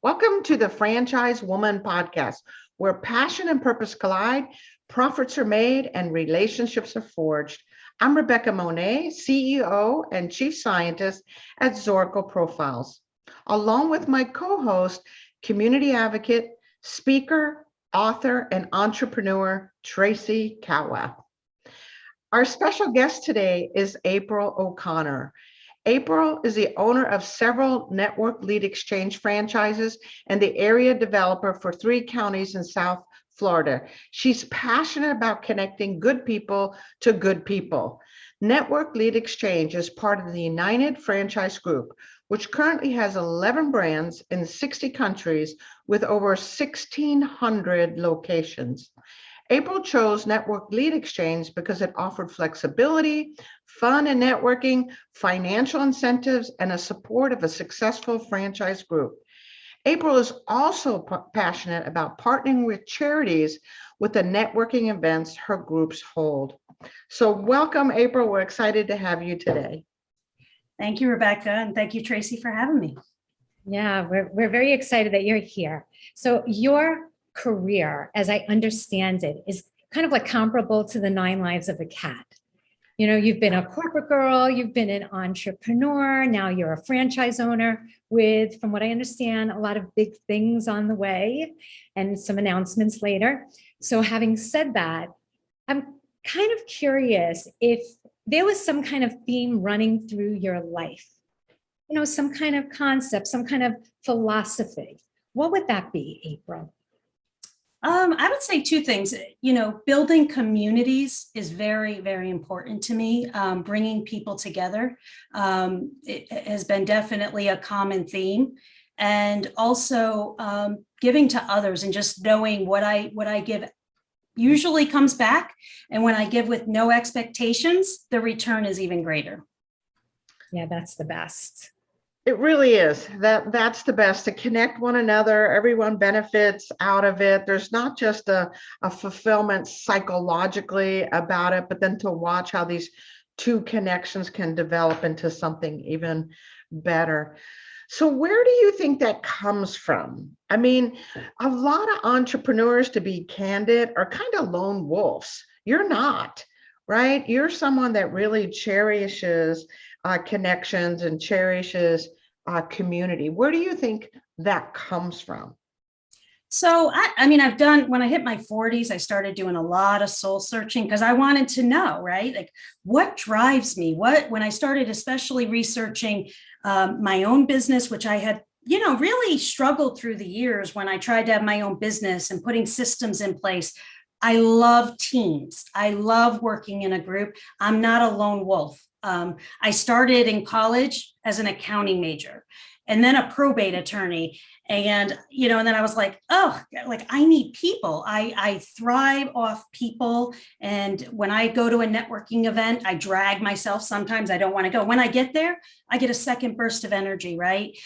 Welcome to the Franchise Woman podcast, where passion and purpose collide, profits are made, and relationships are forged. I'm Rebecca Monet, CEO and Chief Scientist at Zoracle Profiles, along with my co-host, community advocate, speaker, author, and entrepreneur, Tracy Kawa. Our special guest today is April O'Connor. April is the owner of several network lead exchange franchises and the area developer for 3 counties in South Florida. She's passionate about connecting good people to good people. Network Lead Exchange is part of the United Franchise Group, which currently has 11 brands in 60 countries with over 1,600 locations. April chose Network Lead Exchange because it offered flexibility, fun and networking, financial incentives, and a support of a successful franchise group. April is also passionate about partnering with charities with the networking events her groups hold. So welcome, April. We're excited to have you today. Thank you, Rebecca, and thank you, Tracy, for having me. Yeah, we're very excited that you're here. So your career, as I understand it, is kind of like comparable to the 9 lives of a cat. You know, you've been a corporate girl, you've been an entrepreneur, now you're a franchise owner with, from what I understand, a lot of big things on the way and some announcements later. So having said that, I'm kind of curious if there was some kind of theme running through your life, you know, some kind of concept, some kind of philosophy. What would that be, April? I would say 2 things. You know, building communities is very, very important to me. Bringing people together it has been definitely a common theme, and also giving to others and just knowing what I give usually comes back, and when I give with no expectations, the return is even greater. Yeah, that's the best. It really is. That's the best, to connect one another. Everyone benefits out of it. There's not just a fulfillment psychologically about it, but then to watch how these 2 connections can develop into something even better. So where do you think that comes from? I mean, a lot of entrepreneurs, to be candid, are kind of lone wolves. You're not, right? You're someone that really cherishes connections and cherishes community. Where do you think that comes from? So, I mean, when I hit my 40s, I started doing a lot of soul searching because I wanted to know, right? Like, what drives me? When I started especially researching my own business, which I had, you know, really struggled through the years when I tried to have my own business and putting systems in place. I love teams. I love working in a group. I'm not a lone wolf. I started in college as an accounting major and then a probate attorney. And, you know, and then I was like, oh, like I need people. I thrive off people. And when I go to a networking event, I drag myself. Sometimes I don't want to go. When I get there, I get a second burst of energy, right?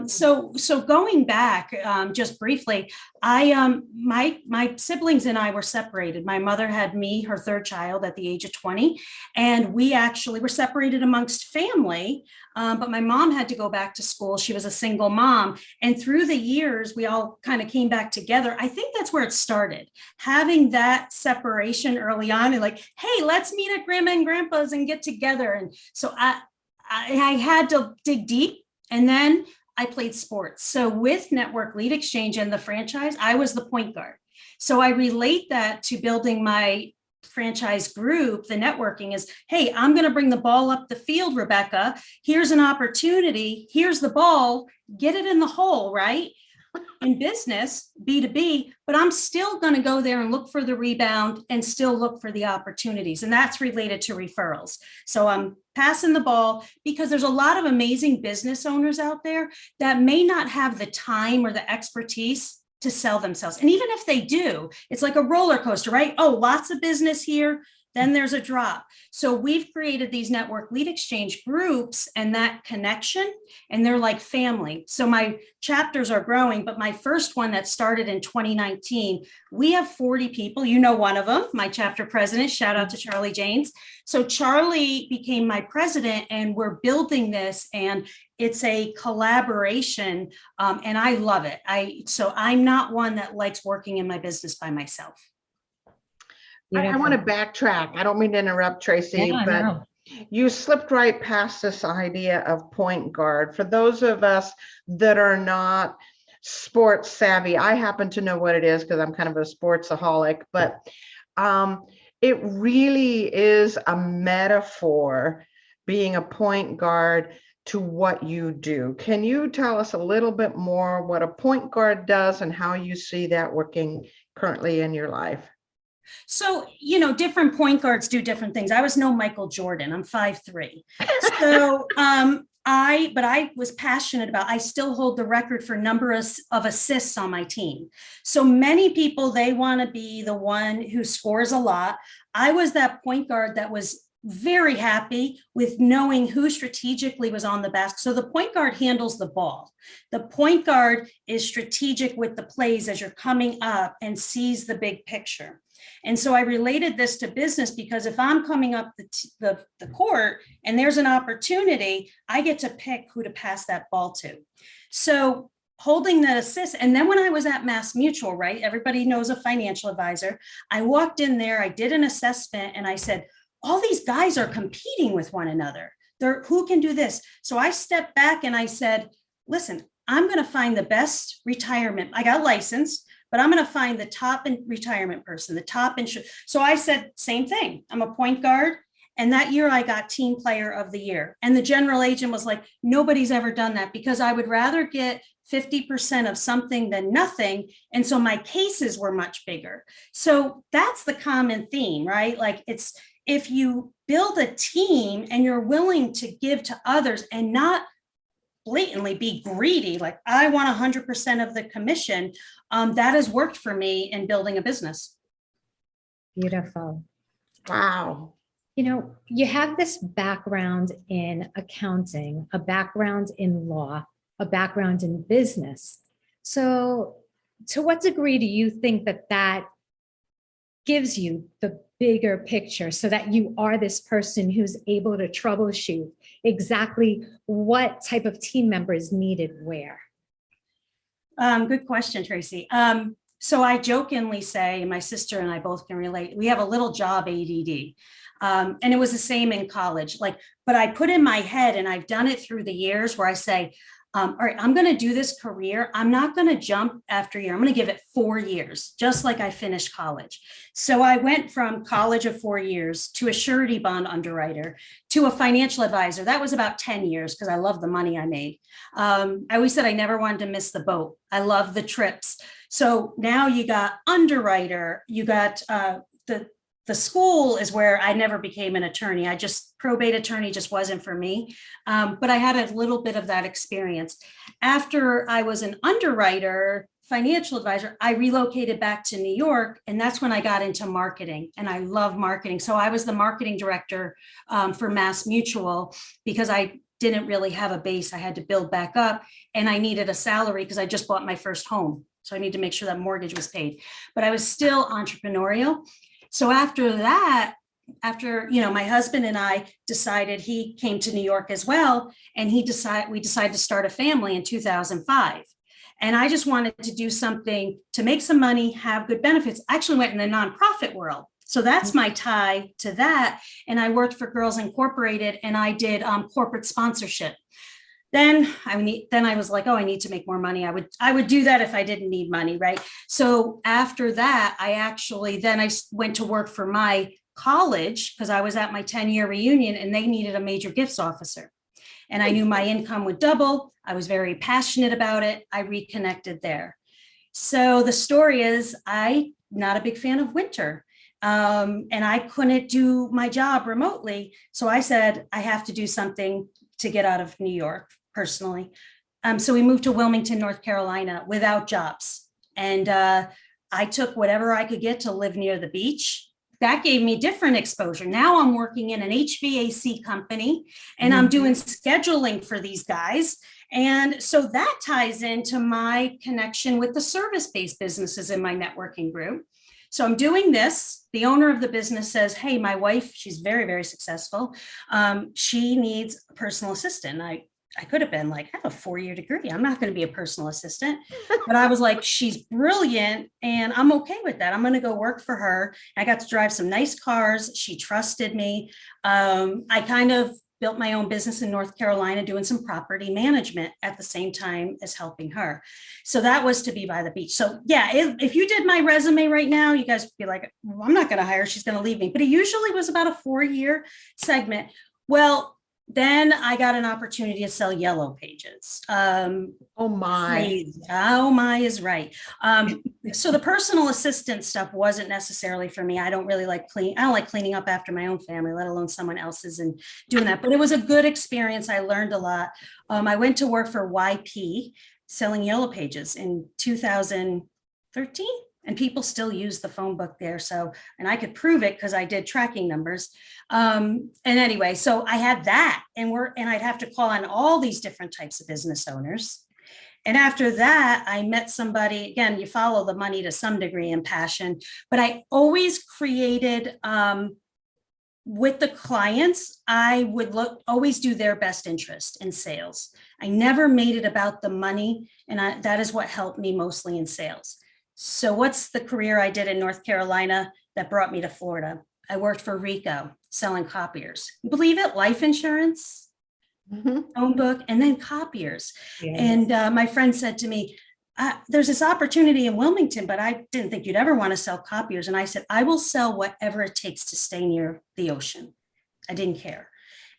So going back, just briefly, my siblings and I were separated. My mother had me, her 3rd child, at the age of 20, and we actually were separated amongst family. But my mom had to go back to school. She was a single mom, and through the years, we all kind of came back together. I think that's where it started, having that separation early on, and like, hey, let's meet at Grandma and Grandpa's and get together. And so I had to dig deep, and then I played sports. So with Network Lead Exchange and the franchise, I was the point guard. So I relate that to building my franchise group. The networking is, hey, I'm going to bring the ball up the field, Rebecca. Here's an opportunity. Here's the ball. Get it in the hole, right? In business, B2B, but I'm still going to go there and look for the rebound and still look for the opportunities. And that's related to referrals. So I'm passing the ball because there's a lot of amazing business owners out there that may not have the time or the expertise to sell themselves. And even if they do, it's like a roller coaster, right? Oh, lots of business here, then there's a drop. So we've created these network lead exchange groups and that connection, and they're like family. So my chapters are growing, but my first one that started in 2019, we have 40 people. You know, one of them, my chapter president, shout out to Charlie Janes. So Charlie became my president, and we're building this, and it's a collaboration, and I love it. So I'm not one that likes working in my business by myself. I want to backtrack. I don't mean to interrupt, Tracy, Yeah, but no. you slipped right past this idea of point guard. For those of us that are not sports savvy, I happen to know what it is because I'm kind of a sportsaholic, but it really is a metaphor, being a point guard, to what you do. Can you tell us a little bit more what a point guard does and how you see that working currently in your life? So, you know, different point guards do different things. I was no Michael Jordan. I'm 5'3". So I was passionate about, I still hold the record for number of assists on my team. So many people, they want to be the one who scores a lot. I was that point guard that was very happy with knowing who strategically was on the basket. So the point guard handles the ball. The point guard is strategic with the plays as you're coming up and sees the big picture. And so I related this to business because if I'm coming up the court and there's an opportunity, I get to pick who to pass that ball to. So holding that assist. And then when I was at Mass Mutual, right, everybody knows a financial advisor. I walked in there, I did an assessment, and I said, all these guys are competing with one another. Who can do this? So I stepped back and I said, listen, I'm going to find the best retirement. I got licensed, but I'm going to find the top retirement person, the top insurance. So I said, same thing. I'm a point guard. And that year I got team player of the year. And the general agent was like, nobody's ever done that, because I would rather get 50% of something than nothing. And so my cases were much bigger. So that's the common theme, right? Like, it's, if you build a team and you're willing to give to others and not blatantly be greedy, like I want 100% of the commission, that has worked for me in building a business. Beautiful. Wow. You know, you have this background in accounting, a background in law, a background in business. So to what degree do you think that that gives you the bigger picture so that you are this person who's able to troubleshoot exactly what type of team member is needed where? Good question, Tracy. So I jokingly say, and my sister and I both can relate, we have a little job ADD. And it was the same in college, but I put in my head, and I've done it through the years, where I say, all right, I'm going to do this career. I'm not going to jump after a year. I'm going to give it 4 years, just like I finished college. So I went from college of 4 years to a surety bond underwriter to a financial advisor. That was about 10 years because I love the money I made. I always said I never wanted to miss the boat. I love the trips. So now you got underwriter, you got the school is where I never became an attorney. Probate attorney just wasn't for me. But I had a little bit of that experience. After I was an underwriter, financial advisor, I relocated back to New York. And that's when I got into marketing. And I love marketing. So I was the marketing director for Mass Mutual, because I didn't really have a base. I had to build back up, and I needed a salary because I just bought my first home. So I need to make sure that mortgage was paid. But I was still entrepreneurial. So after that, my husband and I decided, he came to New York as well, and we decided to start a family in 2005. And I just wanted to do something to make some money, have good benefits. I actually went in the nonprofit world. So that's my tie to that. And I worked for Girls Incorporated, and I did corporate sponsorship. Then I was like, oh, I need to make more money. I would do that if I didn't need money, right? So after that, I went to work for my college, because I was at my 10-year reunion, and they needed a major gifts officer. And I knew my income would double. I was very passionate about it. I reconnected there. So the story is, I'm not a big fan of winter. And I couldn't do my job remotely. So I said, I have to do something to get out of New York personally. So we moved to Wilmington, North Carolina without jobs. And I took whatever I could get to live near the beach. that gave me different exposure. Now I'm working in an HVAC company and I'm doing scheduling for these guys. And so that ties into my connection with the service-based businesses in my networking group. So I'm doing this. The owner of the business says, hey, my wife, she's very, very successful. She needs a personal assistant. I could have been like, I have a 4-year degree. I'm not going to be a personal assistant. But I was like, she's brilliant and I'm okay with that. I'm going to go work for her. I got to drive some nice cars. She trusted me. I kind of built my own business in North Carolina, doing some property management at the same time as helping her. So that was to be by the beach. So yeah, if you did my resume right now, you guys would be like, well, I'm not going to hire her. She's going to leave me. But it usually was about a 4-year segment. Well, then I got an opportunity to sell yellow pages. Oh my. Crazy. Oh my is right. So the personal assistant stuff wasn't necessarily for me. I don't really like I don't like cleaning up after my own family, let alone someone else's and doing that. But it was a good experience. I learned a lot. I went to work for YP selling yellow pages in 2013. And people still use the phone book there. So, and I could prove it because I did tracking numbers. And anyway, so I had that and I'd have to call on all these different types of business owners. And after that, I met somebody, again, you follow the money to some degree and passion, but I always created, with the clients, I would always do their best interest in sales. I never made it about the money. And that is what helped me mostly in sales. So what's the career I did in North Carolina that brought me to Florida? I worked for Rico selling copiers. Believe it, life insurance, phone book, and then copiers. Yes. And my friend said to me, there's this opportunity in Wilmington, but I didn't think you'd ever want to sell copiers. And I said, I will sell whatever it takes to stay near the ocean. I didn't care.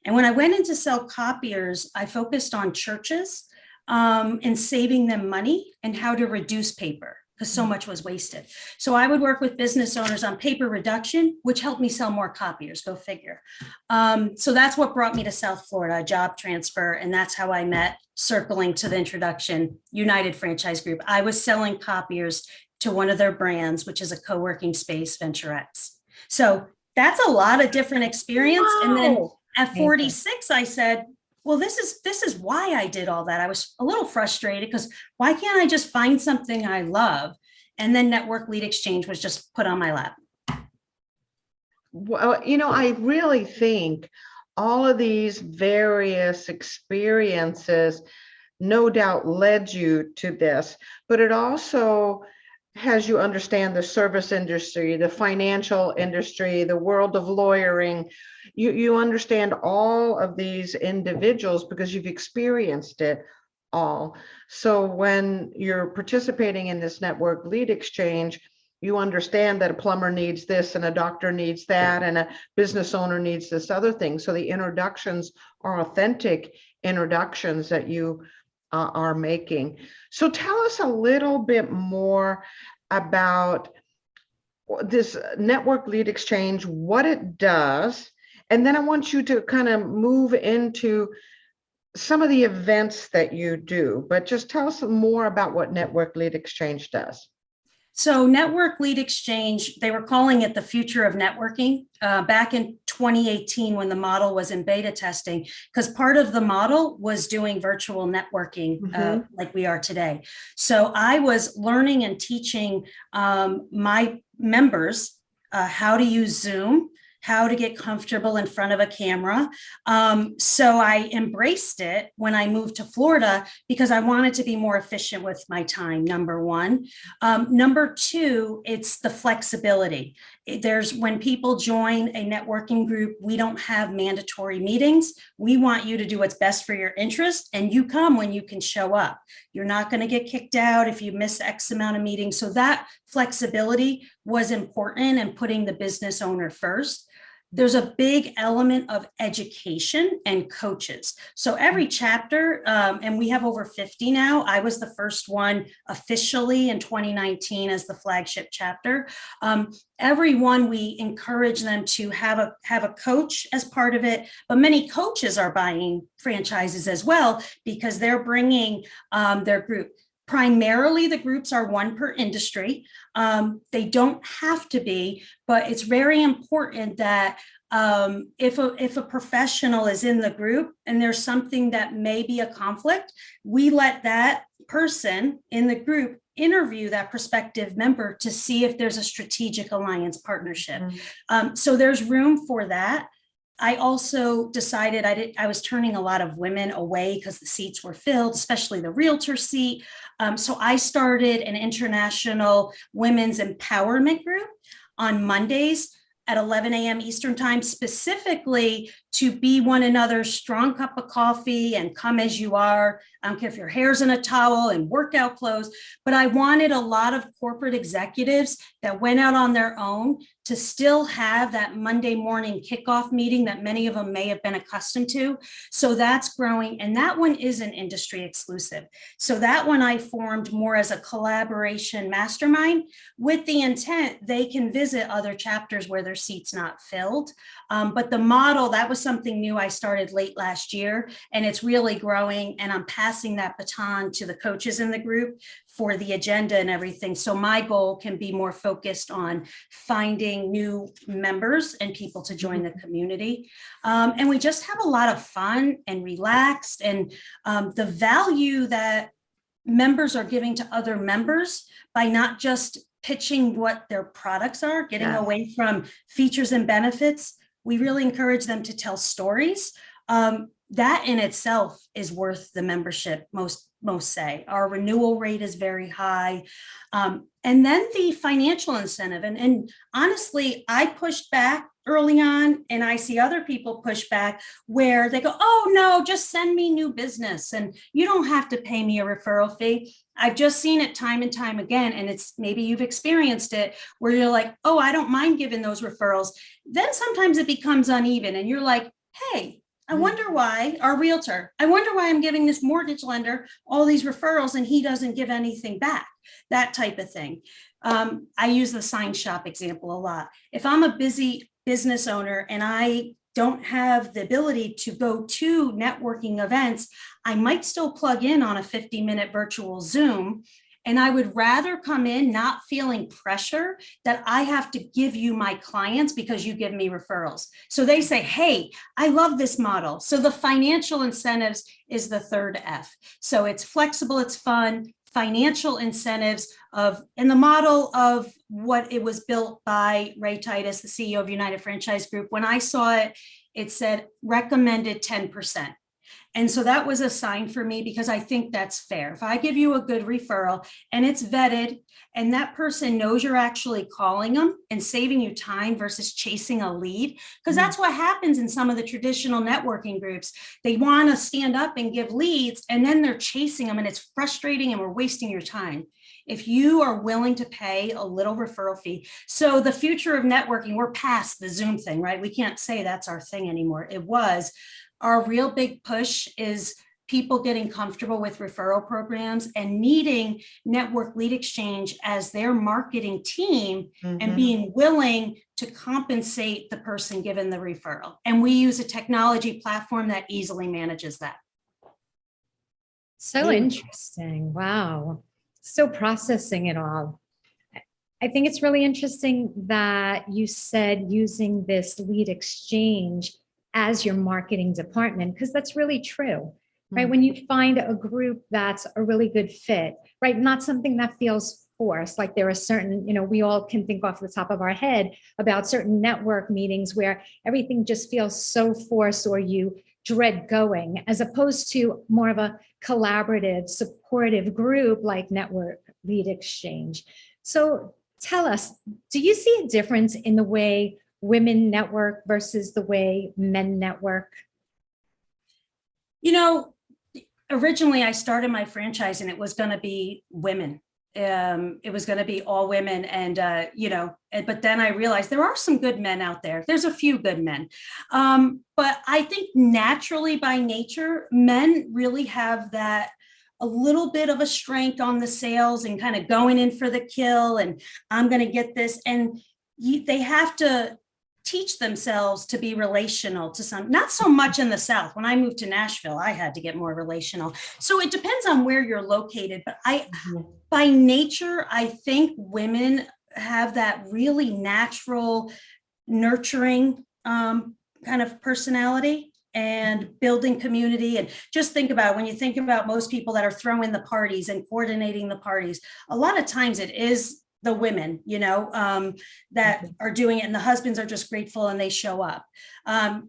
And when I went in to sell copiers, I focused on churches and saving them money and how to reduce paper, because so much was wasted. So I would work with business owners on paper reduction, which helped me sell more copiers, go figure. So that's what brought me to South Florida, a job transfer. And that's how I met, circling to the introduction, United Franchise Group. I was selling copiers to one of their brands, which is a co-working space, Venture X. So that's a lot of different experience. Wow. And then at 46, I said, well, this is why I did all that. I was a little frustrated because why can't I just find something I love? And then Network Lead Exchange was just put on my lap. Well, I really think all of these various experiences no doubt led you to this, but it also has you understand the service industry, the financial industry, the world of lawyering. You understand all of these individuals because you've experienced it all. So when you're participating in this network lead exchange, you understand that a plumber needs this and a doctor needs that and a business owner needs this other thing. So the introductions are authentic introductions that you are making. So tell us a little bit more about this network lead exchange, what it does, and then I want you to kind of move into some of the events that you do, but just tell us more about what network lead exchange does. So Network Lead Exchange, they were calling it the future of networking back in 2018 when the model was in beta testing, because part of the model was doing virtual networking like we are today. So I was learning and teaching my members how to use Zoom, how to get comfortable in front of a camera. So I embraced it when I moved to Florida because I wanted to be more efficient with my time, number one. Number two, it's the flexibility. When people join a networking group, we don't have mandatory meetings. We want you to do what's best for your interest, and you come when you can show up. You're not going to get kicked out if you miss X amount of meetings. So that flexibility was important and putting the business owner first. There's a big element of education and coaches. So every chapter, and we have over 50 now. I was the first one officially in 2019 as the flagship chapter. Everyone, we encourage them to have a coach as part of it, but many coaches are buying franchises as well because they're bringing their group. Primarily, the groups are one per industry. They don't have to be, but it's very important that if a professional is in the group and there's something that may be a conflict, we let that person in the group interview that prospective member to see if there's a strategic alliance partnership. So there's room for that. I also decided I was turning a lot of women away because the seats were filled, especially the realtor seat. So I started an international women's empowerment group on Mondays at 11 a.m. Eastern time, specifically to be one another's strong cup of coffee and come as you are. I don't care if your hair's in a towel and workout clothes, but I wanted a lot of corporate executives that went out on their own to still have that Monday morning kickoff meeting that many of them may have been accustomed to. So that's growing. And that one isn't industry exclusive. So that one I formed more as a collaboration mastermind with the intent they can visit other chapters where their seat's not filled. But the model, that was something new I started late last year, and it's really growing, and I'm passing that baton to the coaches in the group for the agenda and everything. So my goal can be more focused on finding new members and people to join the community. And we just have a lot of fun and relaxed, and the value that members are giving to other members by not just pitching what their products are, getting away from features and benefits. We really encourage them to tell stories. That in itself is worth the membership, most say. Our renewal rate is very high. And then the financial incentive. And honestly, I pushed back early on, and I see other people push back where they go, oh no, just send me new business and you don't have to pay me a referral fee. I've just seen it time and time again, and it's maybe you've experienced it where you're like, oh, I don't mind giving those referrals. Then sometimes it becomes uneven and you're like, hey, I wonder why, our realtor, I wonder why I'm giving this mortgage lender all these referrals and he doesn't give anything back, that type of thing. I use the sign shop example a lot. If I'm a busy business owner and I don't have the ability to go to networking events, I might still plug in on a 50-minute virtual Zoom. And I would rather come in not feeling pressure that I have to give you my clients because you give me referrals. So they say, hey, I love this model. So the financial incentives is the third F. So it's flexible, it's fun, financial incentives and the model of what it was built by Ray Titus, the CEO of United Franchise Group. When I saw it, it said recommended 10%. And so that was a sign for me because I think that's fair. If I give you a good referral and it's vetted and that person knows you're actually calling them and saving you time versus chasing a lead, because that's what happens in some of the traditional networking groups. They want to stand up and give leads and then they're chasing them and it's frustrating and we're wasting your time. If you are willing to pay a little referral fee. So the future of networking, we're past the Zoom thing, right? We can't say that's our thing anymore. It was. Our real big push is people getting comfortable with referral programs and needing Network Lead Exchange as their marketing team and being willing to compensate the person given the referral. And we use a technology platform that easily manages that. So interesting. Wow. So processing it all. I think it's really interesting that you said using this lead exchange as your marketing department, because that's really true, right? When you find a group that's a really good fit, right? Not something that feels forced, like there are certain, we all can think off the top of our head about certain network meetings where everything just feels so forced or you dread going, as opposed to more of a collaborative, supportive group like Network Lead Exchange. So tell us, do you see a difference in the way women network versus the way men network? Originally I started my franchise and it was going to be women. It was going to be all women. And, but then I realized there are some good men out there. There's a few good men. But I think naturally by nature, men really have that a little bit of a strength on the sales and kind of going in for the kill. And I'm going to get this. And they have to teach themselves to be relational to some, not so much in the South. When I moved to Nashville, I had to get more relational. So it depends on where you're located. But by nature, I think women have that really natural, nurturing kind of personality and building community. And just think about it, when you think about most people that are throwing the parties and coordinating the parties, a lot of times it is the women, that are doing it, and the husbands are just grateful and they show up.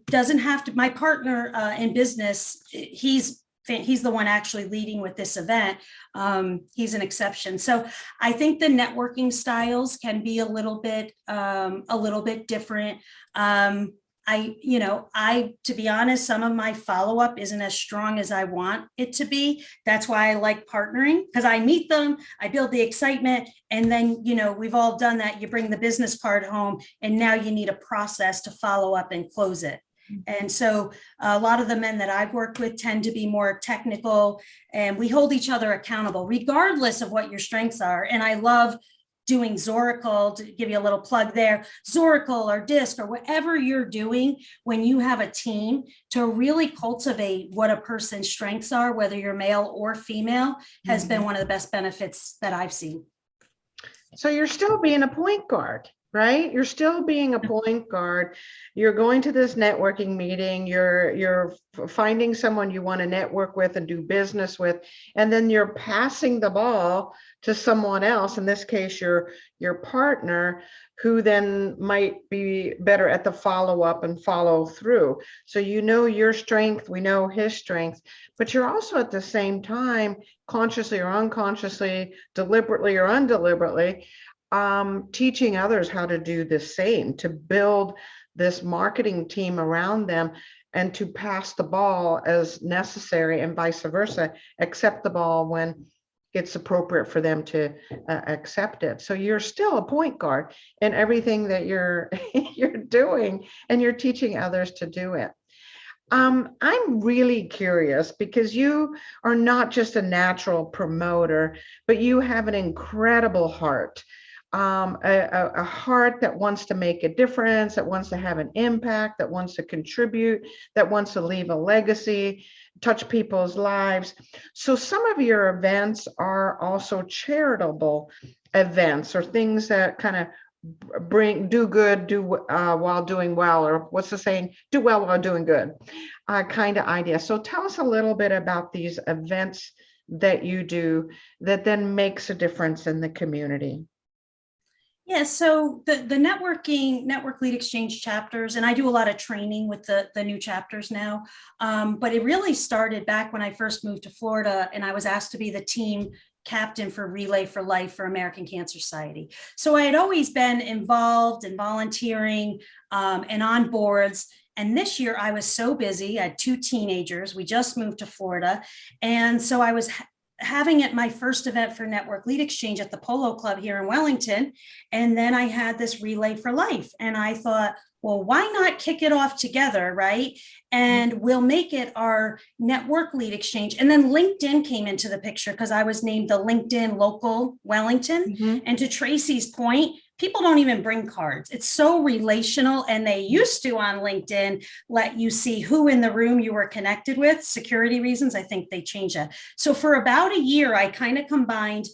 Doesn't have to, my partner in business, he's the one actually leading with this event. He's an exception. So I think the networking styles can be a little bit different. To be honest, some of my follow-up isn't as strong as I want it to be. That's why I like partnering, because I meet them, I build the excitement, and then, we've all done that. You bring the business card home, and now you need a process to follow up and close it. And so a lot of the men that I've worked with tend to be more technical, and we hold each other accountable, regardless of what your strengths are. And I love doing Zoracle, to give you a little plug there, Zoracle or DISC or whatever you're doing when you have a team, to really cultivate what a person's strengths are, whether you're male or female, has been one of the best benefits that I've seen. So you're still being a point guard, right? You're still being a point guard. You're going to this networking meeting, you're finding someone you want to network with and do business with, and then you're passing the ball to someone else, in this case, your partner, who then might be better at the follow-up and follow through. So your strength, we know his strength, but you're also at the same time, consciously or unconsciously, deliberately or undeliberately, teaching others how to do the same, to build this marketing team around them, and to pass the ball as necessary, and vice versa, accept the ball when it's appropriate for them to accept it. So you're still a point guard in everything that you're doing, and you're teaching others to do it. I'm really curious, because you are not just a natural promoter, but you have an incredible heart. A heart that wants to make a difference, that wants to have an impact, that wants to contribute, that wants to leave a legacy, touch people's lives. So some of your events are also charitable events, or things that kind of do good, while doing well, or what's the saying? Do well while doing good, kind of idea. So tell us a little bit about these events that you do that then makes a difference in the community. Yeah, so the network lead exchange chapters, and I do a lot of training with the new chapters now, but it really started back when I first moved to Florida, and I was asked to be the team captain for Relay for Life for American Cancer Society. So I had always been involved in volunteering and on boards. And this year I was so busy. I had 2 teenagers. We just moved to Florida. And so I was having it my first event for Network Lead Exchange at the Polo Club here in Wellington. And then I had this Relay for Life. And I thought, well, why not kick it off together, right? And we'll make it our Network Lead Exchange. And then LinkedIn came into the picture, because I was named the LinkedIn Local Wellington. And to Tracy's point, people don't even bring cards. It's so relational. And they used to, on LinkedIn, let you see who in the room you were connected with. Security reasons, I think they changed that. So for about a year, I kind of combined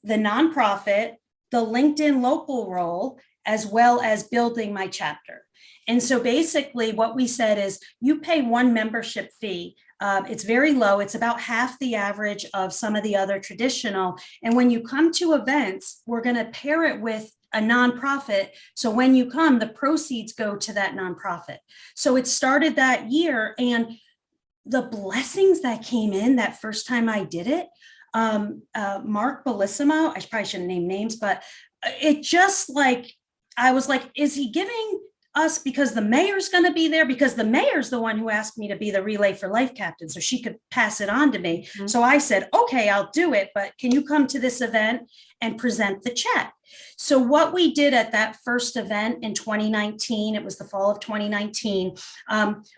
the nonprofit, the LinkedIn local role, as well as building my chapter. And so basically what we said is, you pay one membership fee. It's very low. It's about half the average of some of the other traditional. And when you come to events, we're going to pair it with a nonprofit. So when you come, the proceeds go to that nonprofit. So it started that year, and the blessings that came in that first time I did it, Mark Bellissimo, I probably shouldn't name names, but it just I was like, is he giving us because the mayor's going to be there? Because the mayor's the one who asked me to be the Relay for Life captain, so she could pass it on to me. So I said, okay, I'll do it, but can you come to this event and present the check? So what we did at that first event in 2019, it was the fall of 2019,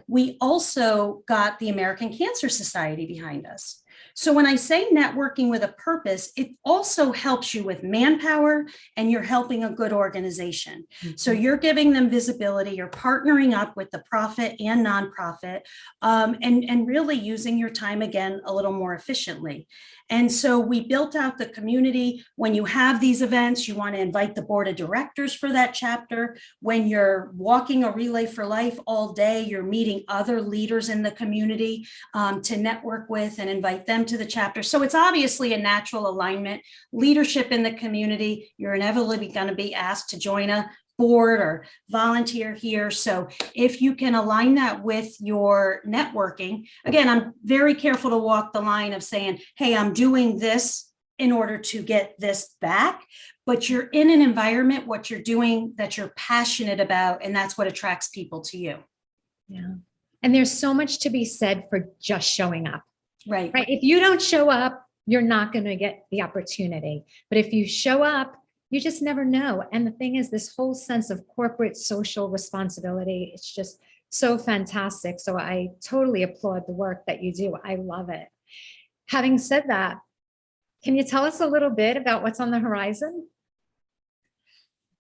we also got the American Cancer Society behind us. So when I say networking with a purpose, it also helps you with manpower and you're helping a good organization. So you're giving them visibility, you're partnering up with the profit and nonprofit, and really using your time again a little more efficiently. And so we built out the community. When you have these events, you want to invite the board of directors for that chapter. When you're walking a Relay for Life all day, you're meeting other leaders in the community to network with and invite them to the chapter. So it's obviously a natural alignment. Leadership in the community, you're inevitably going to be asked to join a board or volunteer here. So if you can align that with your networking, again, I'm very careful to walk the line of saying, hey, I'm doing this in order to get this back, but you're in an environment, what you're doing that you're passionate about, and that's what attracts people to you. Yeah. And there's so much to be said for just showing up. Right. Right. If you don't show up, you're not going to get the opportunity. But if you show up, you just never know. And the thing is, this whole sense of corporate social responsibility, it's just so fantastic. So I totally applaud the work that you do. I love it. Having said that, can you tell us a little bit about what's on the horizon?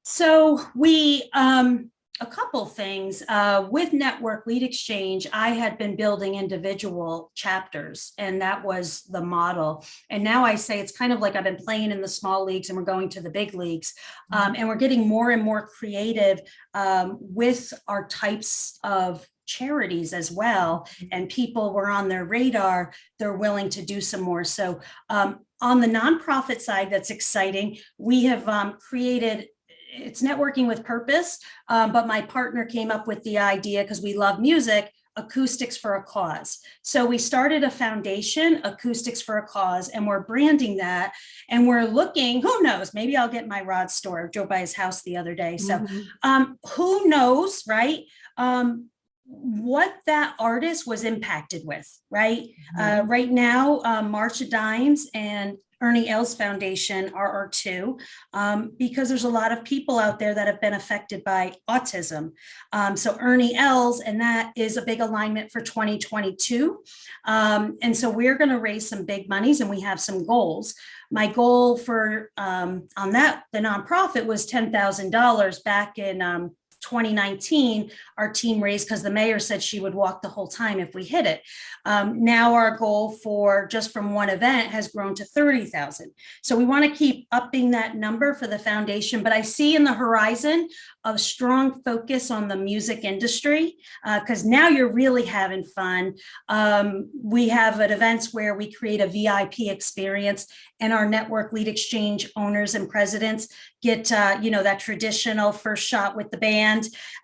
So we, a couple things with Network Lead Exchange, I had been building individual chapters, and that was the model. And now I say it's kind of like I've been playing in the small leagues and we're going to the big leagues. And we're getting more and more creative with our types of charities as well. And people were on their radar, they're willing to do some more. So on the nonprofit side, that's exciting. We have created, it's networking with purpose, but my partner came up with the idea, because we love music, Acoustics for a Cause. So we started a foundation, Acoustics for a Cause, and we're branding that. And we're looking, who knows, maybe I'll get my Rod store. I drove by his house the other day. So who knows, right? What that artist was impacted with, right? Right now, March of Dimes and Ernie Els Foundation are our two, because there's a lot of people out there that have been affected by autism. So Ernie Els, and that is a big alignment for 2022. And so we're going to raise some big monies, and we have some goals. My goal for on that, the nonprofit, was $10,000 back in 2019, our team raised, because the mayor said she would walk the whole time if we hit it. Now our goal for just from one event has grown to 30,000. So we want to keep upping that number for the foundation, but I see in the horizon a strong focus on the music industry, because now you're really having fun. We have at events where we create a VIP experience, and our Network Lead Exchange owners and presidents get, that traditional first shot with the band,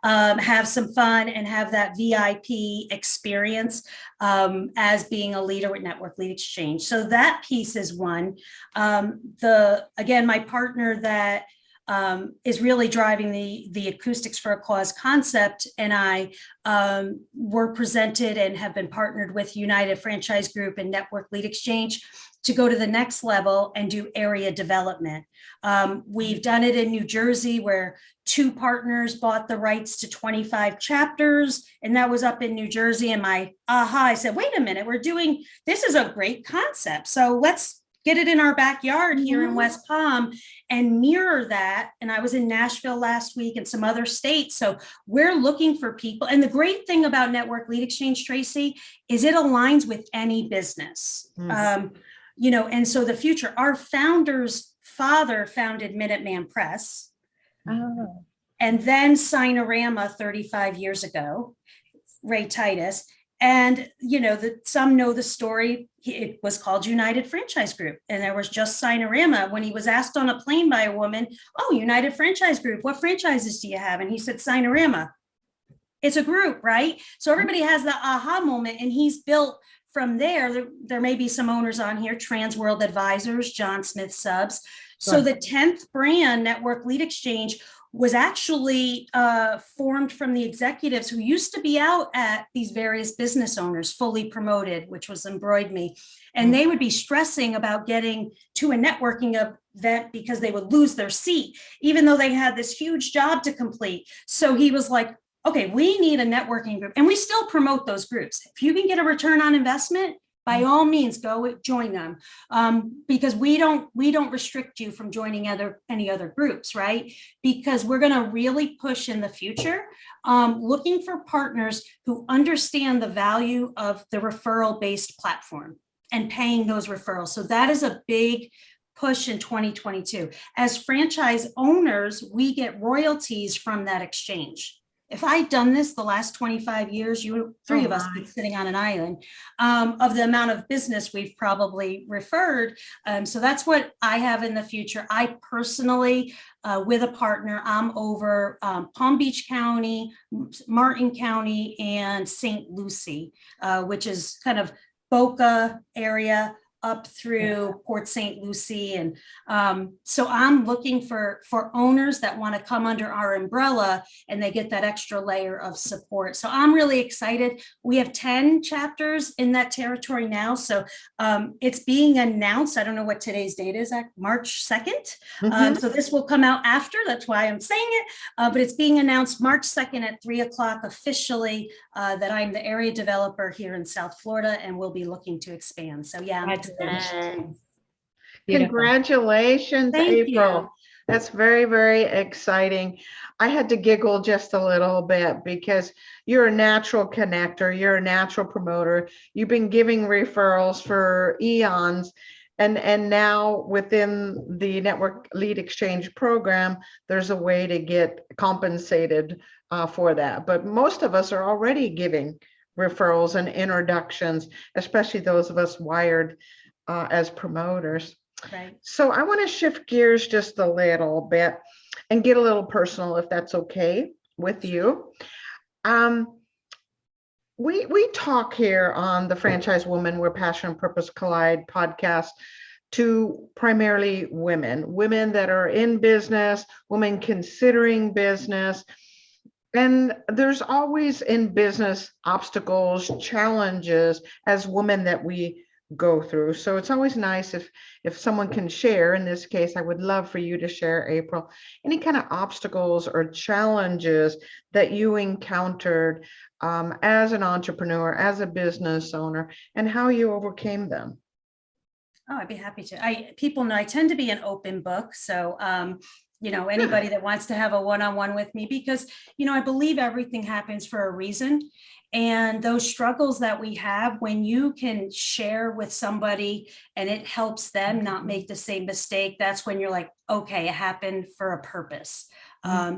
have some fun, and have that VIP experience as being a leader with Network Lead Exchange. So that piece is one. Again, my partner that is really driving the Acoustics for a Cause concept, and I were presented and have been partnered with United Franchise Group and Network Lead Exchange to go to the next level and do area development. We've done it in New Jersey, where 2 partners bought the rights to 25 chapters, and that was up in New Jersey. And I said, wait a minute, this is a great concept. So let's get it in our backyard here in West Palm and mirror that. And I was in Nashville last week and some other states. So we're looking for people. And the great thing about Network Lead Exchange, Tracy, is it aligns with any business. And so the future, our founder's father founded Minuteman Press, and then Sinorama 35 years ago, Ray Titus. And, some know the story. It was called United Franchise Group, and there was just Sinorama. When he was asked on a plane by a woman, oh, United Franchise Group, what franchises do you have? And he said, Sinorama. It's a group, right? So everybody has the aha moment, and he's built from there. There may be some owners on here, Trans World Advisors, John Smith Subs. So the 10th brand, Network Lead Exchange, was actually formed from the executives who used to be out at these various business owners, fully promoted, which was embroidered me. And they would be stressing about getting to a networking event because they would lose their seat, even though they had this huge job to complete. So he was like, okay, we need a networking group. And we still promote those groups. If you can get a return on investment, by all means, go join them, because we don't restrict you from joining any other groups, right? Because we're going to really push in the future, looking for partners who understand the value of the referral-based platform and paying those referrals. So that is a big push in 2022. As franchise owners, we get royalties from that exchange. If I'd done this the last 25 years, three of us be sitting on an island, of the amount of business we've probably referred. So that's what I have in the future. I personally, with a partner, I'm over Palm Beach County, Martin County, and St. Lucie, which is kind of Boca area up through Port St. Lucie. And so I'm looking for owners that want to come under our umbrella, and they get that extra layer of support. So I'm really excited. We have 10 chapters in that territory now. So it's being announced. I don't know what today's date is, March 2nd. So this will come out after, that's why I'm saying it. But it's being announced March 2nd at 3:00 officially, that I'm the area developer here in South Florida, and we'll be looking to expand. So yeah, Congratulations, Thank April. you. That's very, very exciting. I had to giggle just a little bit because you're a natural connector. You're a natural promoter. You've been giving referrals for eons. And now within the Network Lead Exchange program, there's a way to get compensated for that. But most of us are already giving referrals and introductions, especially those of us wired as promoters. Right. So I want to shift gears just a little bit and get a little personal, if that's okay with you. We talk here on the Franchise Woman Where Passion and Purpose Collide podcast to primarily women that are in business, women considering business. And there's always in business obstacles, challenges as women that we go through. So it's always nice if someone can share. In this case, I would love for you to share, April, any kind of obstacles or challenges that you encountered as an entrepreneur, as a business owner, and how you overcame them. Oh, I'd be happy to. People know I tend to be an open book. So anybody that wants to have a one-on-one with me, because, I believe everything happens for a reason. And those struggles that we have, when you can share with somebody and it helps them not make the same mistake, that's when you're like, okay, it happened for a purpose.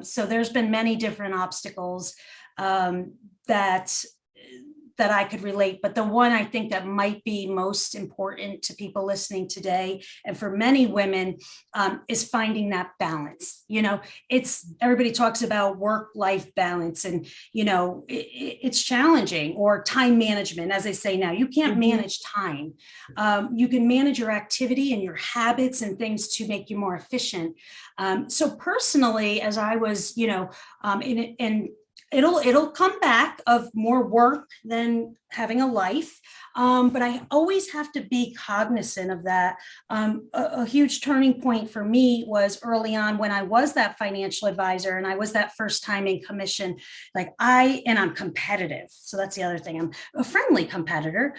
So there's been many different obstacles that I could relate, but the one I think that might be most important to people listening today, and for many women, is finding that balance. It's everybody talks about work-life balance, and it's challenging, or time management, as they say now. You can't manage time. You can manage your activity and your habits and things to make you more efficient. So personally, as I was, it'll come back of more work than having a life. But I always have to be cognizant of that. A huge turning point for me was early on when I was that financial advisor and I was that first time in commission. I'm competitive. So that's the other thing. I'm a friendly competitor.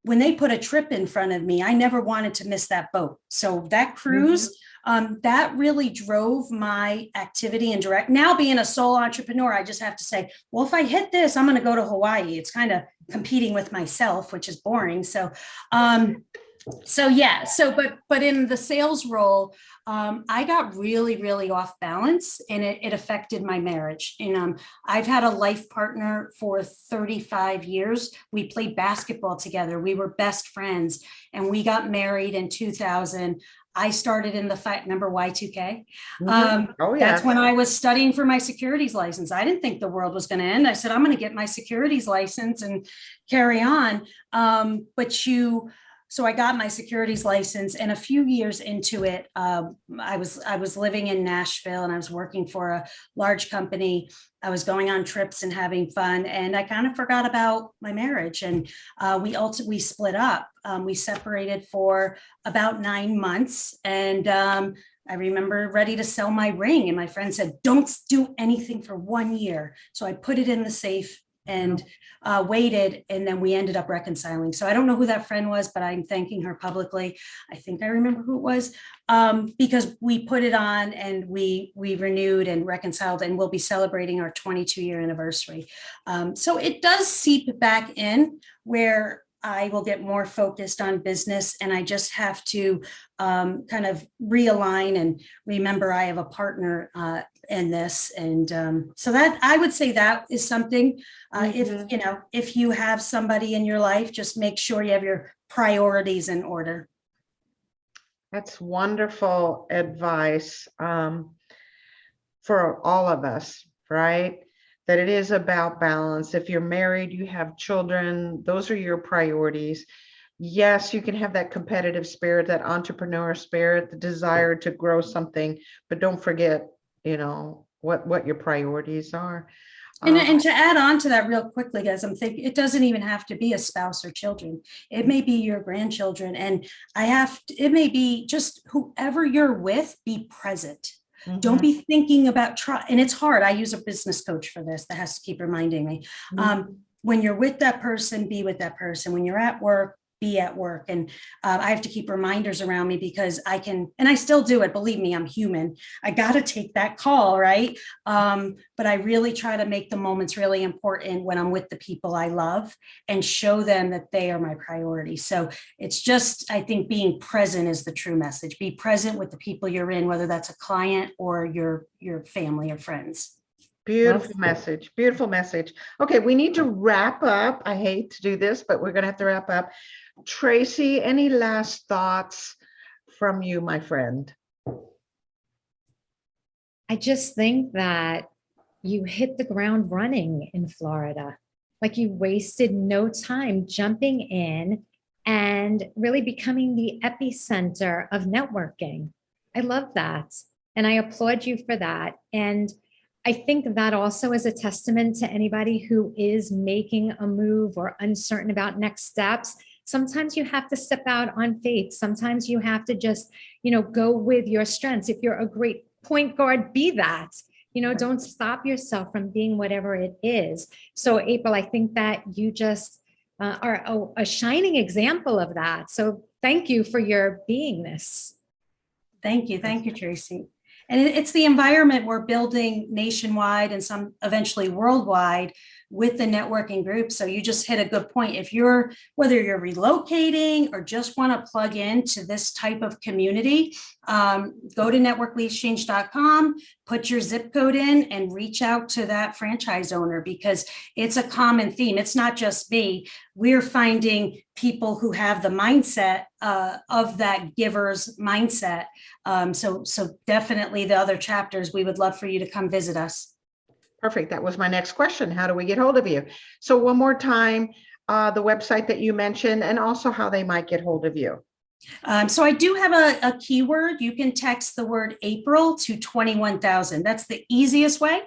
When they put a trip in front of me, I never wanted to miss that boat. So that cruise, that really drove my activity and direct. Now being a sole entrepreneur, I just have to say, well, if I hit this, I'm going to go to Hawaii. It's kind of competing with myself, which is boring. But in the sales role, I got really, really off balance, and it affected my marriage. And I've had a life partner for 35 years. We played basketball together. We were best friends, and we got married in 2000. I started in the fight, remember Y2K? That's when I was studying for my securities license. I didn't think the world was going to end. I said, I'm going to get my securities license and carry on. So I got my securities license, and a few years into it, I was living in Nashville, and I was working for a large company. I was going on trips and having fun, and I kind of forgot about my marriage, and we split up. We separated for about 9 months, and I remember ready to sell my ring, and my friend said, "Don't do anything for 1 year." So I put it in the safe and waited, and then we ended up reconciling. So I don't know who that friend was, but I'm thanking her publicly. I think I remember who it was, because we put it on and we renewed and reconciled, and we'll be celebrating our 22-year anniversary. So it does seep back in where I will get more focused on business, and I just have to kind of realign and remember I have a partner in this. And so that, I would say that is something, if you have somebody in your life, just make sure you have your priorities in order. That's wonderful advice for all of us, right? That it is about balance. If you're married, you have children, those are your priorities. Yes, you can have that competitive spirit, that entrepreneur spirit, the desire to grow something, but don't forget, what your priorities are. And to add on to that real quickly, guys, I'm thinking it doesn't even have to be a spouse or children. It may be your grandchildren, and it may be just whoever you're with, be present. Don't be thinking about and it's hard. I use a business coach for this that has to keep reminding me. When you're with that person, be with that person. When you're at work, be at work. And I have to keep reminders around me because I can, and I still do it. Believe me, I'm human. I got to take that call, right? But I really try to make the moments really important when I'm with the people I love and show them that they are my priority. So it's just, I think being present is the true message. Be present with the people you're in, whether that's a client or your family or friends. Beautiful message. Beautiful message. Okay, we need to wrap up. I hate to do this, but we're going to have to wrap up. Tracy, any last thoughts from you, my friend? I just think that you hit the ground running in Florida. Like you wasted no time jumping in and really becoming the epicenter of networking. I love that. And I applaud you for that. And I think that also is a testament to anybody who is making a move or uncertain about next steps. Sometimes you have to step out on faith. Sometimes you have to just, go with your strengths. If you're a great point guard, be that. Don't stop yourself from being whatever it is. So April, I think that you just are a shining example of that. So thank you for your beingness. Thank you. Thank you, Tracy. And it's the environment we're building nationwide and some eventually worldwide with the networking group. So you just hit a good point. Whether you're relocating or just want to plug into this type of community, go to networkleadschange.com, put your zip code in and reach out to that franchise owner because it's a common theme. It's not just me. We're finding people who have the mindset of that giver's mindset. So definitely the other chapters, we would love for you to come visit us. Perfect. That was my next question. How do we get hold of you? So one more time, the website that you mentioned and also how they might get hold of you. So I do have a keyword. You can text the word April to 21,000. That's the easiest way,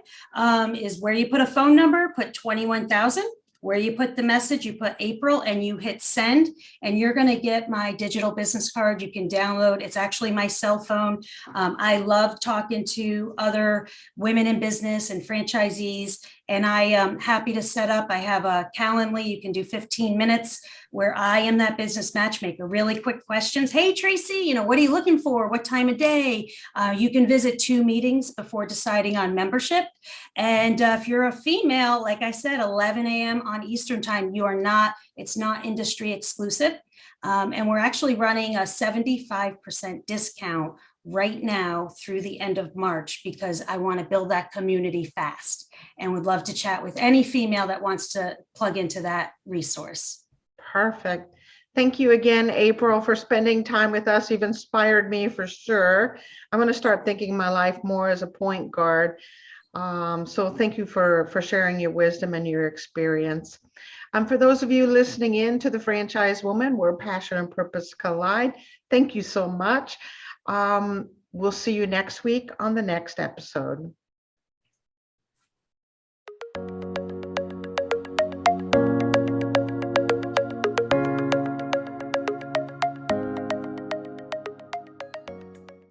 is where you put a phone number, put 21,000. Where you put the message, you put April and you hit send, and you're going to get my digital business card. You can download. It's actually my cell phone. I love talking to other women in business and franchisees, and I am happy to set up. I have a Calendly. You can do 15 minutes where I am that business matchmaker. Really quick questions. Hey, Tracy, what are you looking for? What time of day? You can visit 2 meetings before deciding on membership. And if you're a female, like I said, 11 a.m. on Eastern time, it's not industry exclusive. And we're actually running a 75% discount right now through the end of March because I want to build that community fast and would love to chat with any female that wants to plug into that resource. Perfect. Thank you again, April, for spending time with us. You've inspired me for sure. I'm going to start thinking my life more as a point guard. So thank you for sharing your wisdom and your experience. For those of you listening in to the Franchise Woman, where passion and purpose collide, thank you so much. We'll see you next week on the next episode.